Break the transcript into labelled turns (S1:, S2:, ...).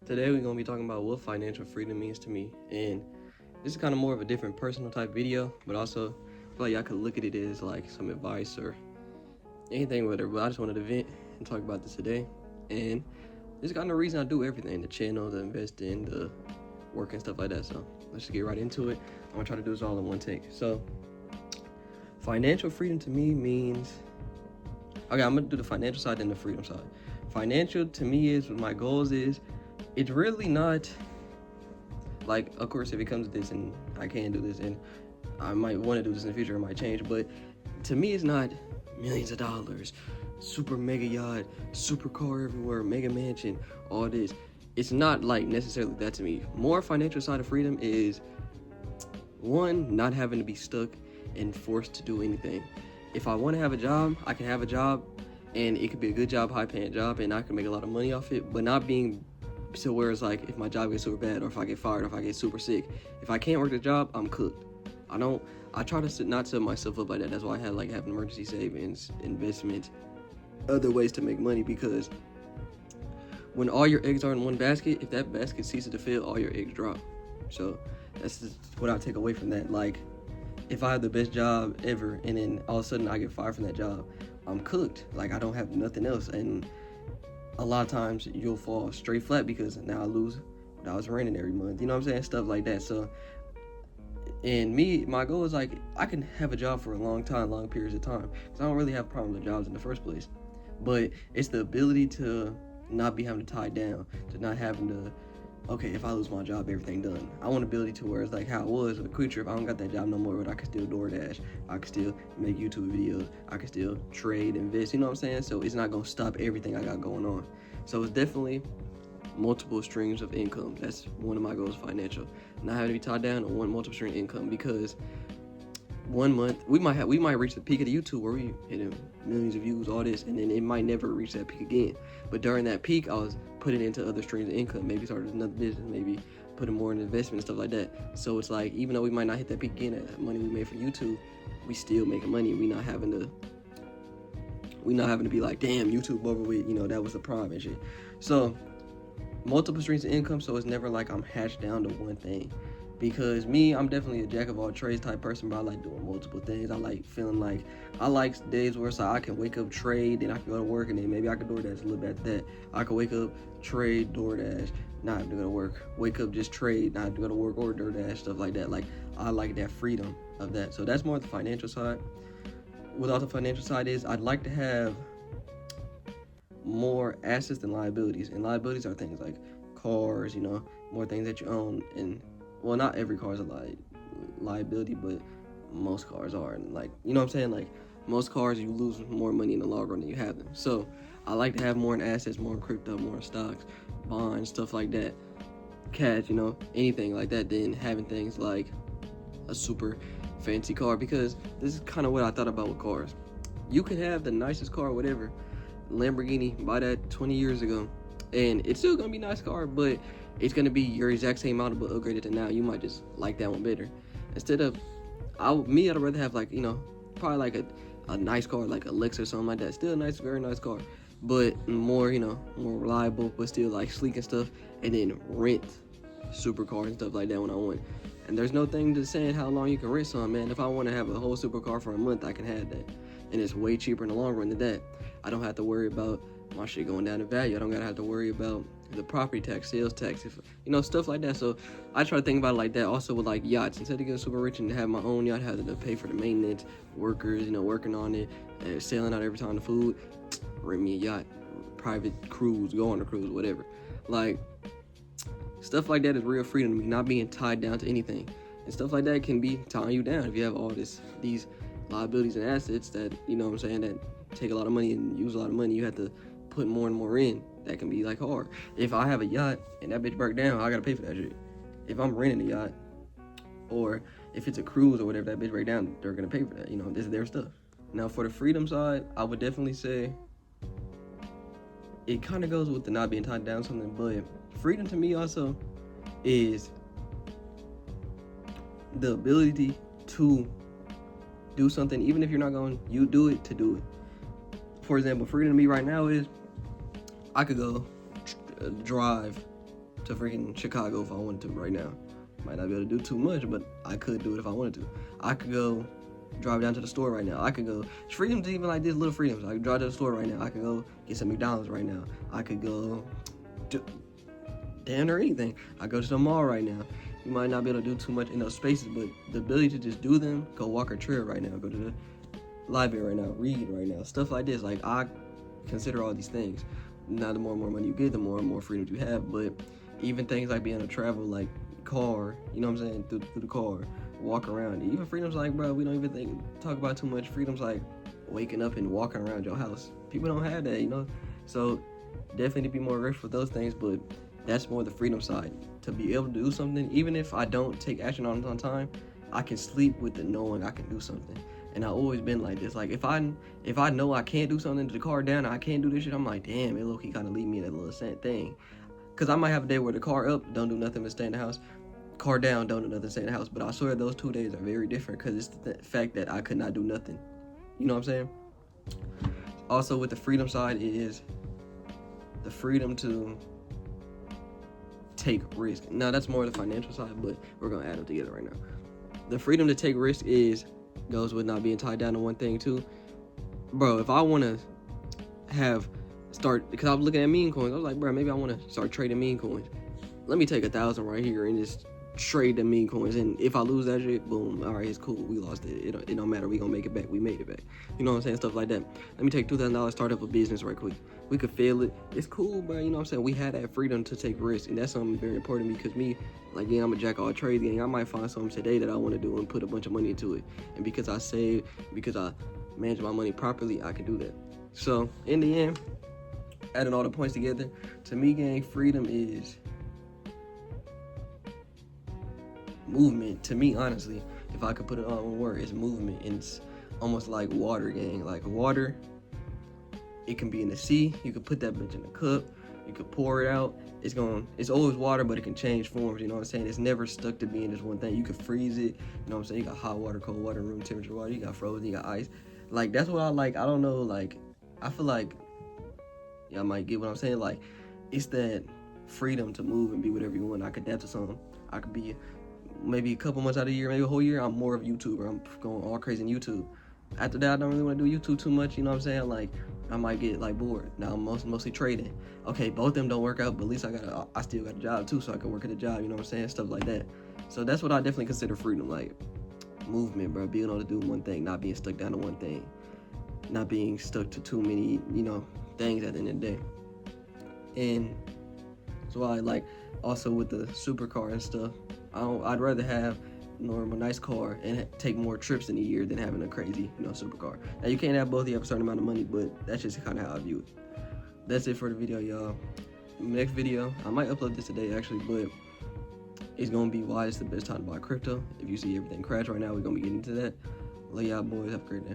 S1: Today we're going to be talking about what financial freedom means to me, and this is kind of more of a different personal type video, but also I feel like y'all could look at it as like some advice or anything whatever. But I just wanted to vent and talk about this today, and this is kind of the reason I do everything: the channel, the investing, the work and stuff like that. So let's just get right into it. I'm gonna try to do this all in one take. So financial freedom to me means, okay, I'm gonna do the financial side and the freedom side. Financial to me is what my goals is. It's really not like, of course, if it comes to this and I can do this and I might want to do this in the future, it might change, but to me it's not millions of dollars, super mega yacht, super car everywhere, mega mansion, all this. It's not like necessarily that to me. More financial side of freedom is, one, not having to be stuck and forced to do anything. If I want to have a job, I can have a job, and it could be a good job, high paying job, and I can make a lot of money off it, but not being so where it's like, if my job gets super bad, or if I get fired, or if I get super sick, if I can't work the job, I'm cooked. I try to not set myself up like that. That's why I had like having emergency savings, investments, other ways to make money, because when all your eggs are in one basket, if that basket ceases to fill, all your eggs drop. So that's just what I take away from that. Like, if I have the best job ever and then all of a sudden I get fired from that job, I'm cooked. Like, I don't have nothing else, and a lot of times you'll fall straight flat because now I lose what I was renting every month. You know what I'm saying? Stuff like that. So, and me, my goal is like, I can have a job for a long time, long periods of time, because I don't really have problems with jobs in the first place. But it's the ability to not be having to tie down, to not having to, okay, if I lose my job, everything done. I want ability to where it's like how it was with Quick Trip. I don't got that job no more, but I can still DoorDash. I can still make YouTube videos. I can still trade, invest. You know what I'm saying? So it's not gonna stop everything I got going on. So it's definitely multiple streams of income. That's one of my goals, financial. Not having to be tied down on one multiple stream income, because 1 month we might reach the peak of the YouTube where we hit millions of views, all this, and then it might never reach that peak again. But during that peak, I was putting into other streams of income, maybe started another business, maybe putting more in investment and stuff like that. So it's like, even though we might not hit that peak again, that money we made from YouTube, we still making money. We not having to be like, damn, YouTube over with, that was the prime and shit. So multiple streams of income, so it's never like I'm hatched down to one thing. Because me, I'm definitely a jack of all trades type person, but I like doing multiple things. I like feeling like, I like days where it's like I can wake up, trade, then I can go to work, and then maybe I can DoorDash a little bit after that. I can wake up, trade, DoorDash, not have to go to work. Wake up, just trade, not have to go to work or DoorDash, stuff like that. Like, I like that freedom of that. So that's more the financial side. Without the financial side is, I'd like to have more assets than liabilities. And liabilities are things like cars, more things that you own. And, well, not every car is a liability, but most cars are. And, like, you know what I'm saying? Like, most cars, you lose more money in the long run than you have them. So I like to have more in assets, more in crypto, more in stocks, bonds, stuff like that, cash, anything like that, than having things like a super fancy car. Because this is kind of what I thought about with cars. You could have the nicest car, whatever, Lamborghini, buy that 20 years ago, and it's still gonna be a nice car, but it's gonna be your exact same model but upgraded to now. You might just like that one better. Instead of, I'd rather have like, probably like a nice car, like a Lexus or something like that. Still a nice, very nice car, but more, more reliable, but still like sleek and stuff, and then rent supercars and stuff like that when I want. And there's no thing to saying how long you can rent some, man. If I want to have a whole supercar for a month, I can have that. And it's way cheaper in the long run than that. I don't have to worry about my shit going down in value. I don't gotta have to worry about the property tax, sales tax, stuff like that. So I try to think about it like that. Also with like yachts, instead of getting super rich and have my own yacht, have to pay for the maintenance, workers, working on it, sailing out every time the food, rent me a yacht, private cruise, go on a cruise, whatever. Like, stuff like that is real freedom to me, not being tied down to anything. And stuff like that can be tying you down if you have all these liabilities and assets that, that take a lot of money and use a lot of money. You have to put more and more in. That can be like hard. If I have a yacht and that bitch broke down, I gotta pay for that shit. If I'm renting a yacht, or if it's a cruise or whatever, that bitch break down, they're gonna pay for that. This is their stuff. Now for the freedom side, I would definitely say it kind of goes with the not being tied down to something, but freedom to me also is the ability to do something, even if you're not going, you do it to do it. For example, freedom to me right now is I could go drive to freaking Chicago if I wanted to right now. Might not be able to do too much, but I could do it if I wanted to. I could go drive down to the store right now. I could go, freedoms even like these little freedoms. I could drive to the store right now. I could go get some McDonald's right now. I could go damn or anything. I go to the mall right now. You might not be able to do too much in those spaces, but the ability to just do them, go walk a trail right now, go to the library right now, read right now, stuff like this. Like, I consider all these things. Now, the more and more money you get, the more and more freedom you have. But even things like being able to travel, like car, you know what I'm saying, through the car, walk around. Even freedoms like, bro, we don't even talk about too much. Freedoms like waking up and walking around your house. People don't have that, you know. So definitely be more grateful for those things, but that's more the freedom side. To be able to do something, even if I don't take action on time, I can sleep with the knowing I can do something. And I've always been like this. Like, if I know I can't do something, the car down, I can't do this shit, I'm like, damn, it low-key kind of leave me in that little sad thing. Because I might have a day where the car up, don't do nothing but stay in the house. Car down, don't do nothing, stay in the house. But I swear those 2 days are very different because it's the fact that I could not do nothing. You know what I'm saying? Also, with the freedom side is the freedom to take risk. Now, that's more the financial side, but we're going to add them together right now. The freedom to take risk goes with not being tied down to one thing too. Bro, if I want to because I was looking at meme coins, I was like, bro, maybe I want to start trading meme coins. Let me take 1,000 right here and just trade the meme coins, and if I lose that shit, boom, all right, it's cool, we lost it, it don't matter, we gonna make it back, we made it back, you know what I'm saying, stuff like that. Let me take $2,000, start up a business right quick, we could fail it, it's cool, bro, you know what I'm saying. We had that freedom to take risks, and that's something very important because me, like, yeah, I'm a jack of all trades, gang. I might find something today that I want to do and put a bunch of money into it, and because I save, because I manage my money properly, I can do that. So in the end, adding all the points together, to me, gang, freedom is movement. To me, honestly, if I could put it all in one word, it's movement. And it's almost like water, gang. Like water, it can be in the sea. You could put that bitch in a cup. You could pour it out. It's always water, but it can change forms. You know what I'm saying? It's never stuck to being just one thing. You could freeze it. You know what I'm saying? You got hot water, cold water, room temperature water. You got frozen. You got ice. Like, that's what I like. I don't know. Like, I feel like y'all might get what I'm saying. Like, it's that freedom to move and be whatever you want. I could adapt to something. I could be maybe a couple months out of the year, maybe a whole year, I'm more of a YouTuber. I'm going all crazy in YouTube. After that, I don't really want to do YouTube too much, you know what I'm saying? Like, I might get, like, bored. Now, I'm mostly trading. Okay, both of them don't work out, but at least I still got a job, too, so I can work at a job, you know what I'm saying? Stuff like that. So that's what I definitely consider freedom, like, movement, bro. Being able to do one thing, not being stuck down to one thing. Not being stuck to too many, you know, things at the end of the day. And that's why, like, also with the supercar and stuff, I'd rather have a normal, nice car and take more trips in a year than having a crazy, you know, supercar. Now, you can't have both. You have a certain amount of money, but that's just kind of how I view it. That's it for the video, y'all. Next video, I might upload this today, actually, but it's going to be why it's the best time to buy crypto. If you see everything crash right now, we're going to be getting into that. Love y'all, boys. Have a great day.